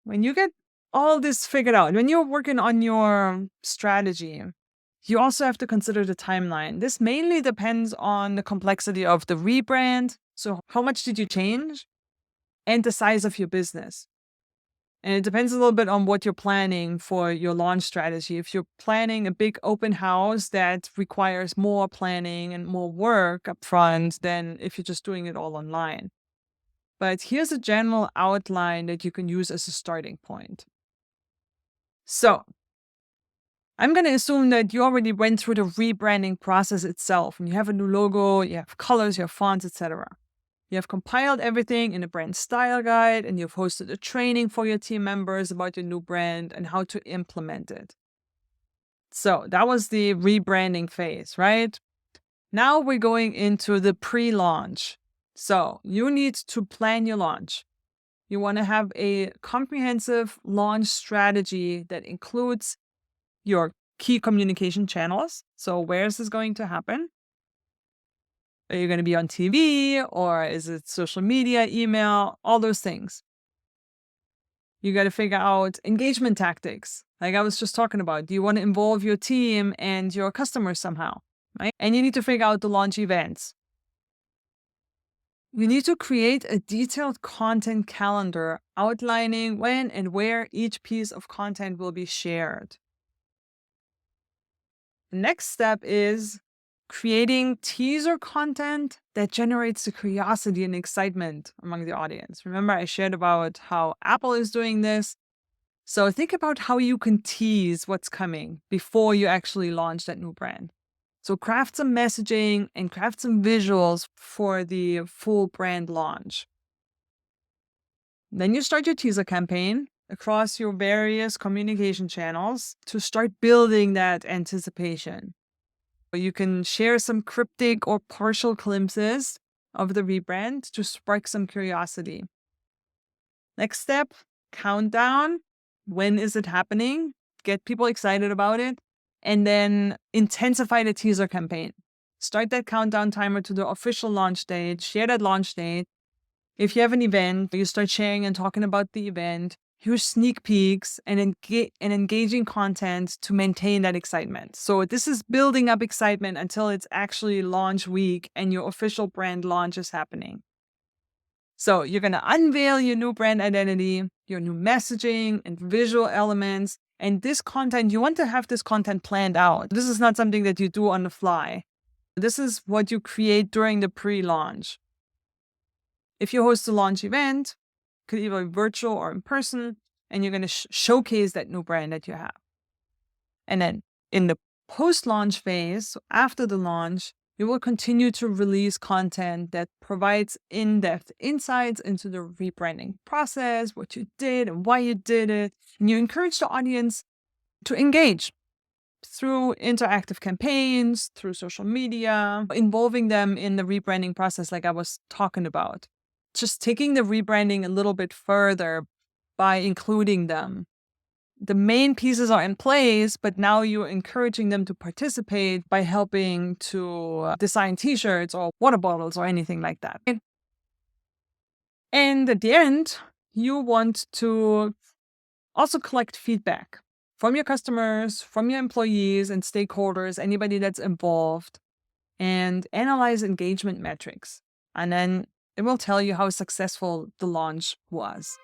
When you get all this figured out, when you're working on your strategy, you also have to consider the timeline. This mainly depends on the complexity of the rebrand. So, how much did you change? And the size of your business. And it depends a little bit on what you're planning for your launch strategy. If you're planning a big open house that requires more planning and more work up front than if you're just doing it all online. But here's a general outline that you can use as a starting point. So, I'm going to assume that you already went through the rebranding process itself and you have a new logo, you have colors, you have fonts, etc. You have compiled everything in a brand style guide and you've hosted a training for your team members about your new brand and how to implement it. So that was the rebranding phase, right? Now we're going into the pre-launch. So you need to plan your launch. You want to have a comprehensive launch strategy that includes your key communication channels. So where is this going to happen? Are you going to be on TV or is it social media, email, all those things? You got to figure out engagement tactics. Like I was just talking about, do you want to involve your team and your customers somehow, right? And you need to figure out the launch events. You need to create a detailed content calendar outlining when and where each piece of content will be shared. The next step is creating teaser content that generates the curiosity and excitement among the audience. Remember, I shared about how Apple is doing this. So think about how you can tease what's coming before you actually launch that new brand. So craft some messaging and craft some visuals for the full brand launch. Then you start your teaser campaign across your various communication channels to start building that anticipation. You can share some cryptic or partial glimpses of the rebrand to spark some curiosity. Next step, countdown. When is it happening? Get people excited about it. And then intensify the teaser campaign. Start that countdown timer to the official launch date. Share that launch date. If you have an event, you start sharing and talking about the event. Use sneak peeks and engaging content to maintain that excitement. So this is building up excitement until it's actually launch week and your official brand launch is happening. So you're going to unveil your new brand identity, your new messaging and visual elements. And this content, you want to have this content planned out. This is not something that you do on the fly. This is what you create during the pre-launch. If you host a launch event, it could either be virtual or in person, and you're going to showcase that new brand that you have. And then in the post-launch phase, so after the launch, you will continue to release content that provides in-depth insights into the rebranding process, what you did and why you did it. And you encourage the audience to engage through interactive campaigns, through social media, involving them in the rebranding process like I was talking about. Just taking the rebranding a little bit further by including them. The main pieces are in place, but now you're encouraging them to participate by helping to design t-shirts or water bottles or anything like that. And at the end, you want to also collect feedback from your customers, from your employees and stakeholders, anybody that's involved, and analyze engagement metrics. And then it will tell you how successful the launch was.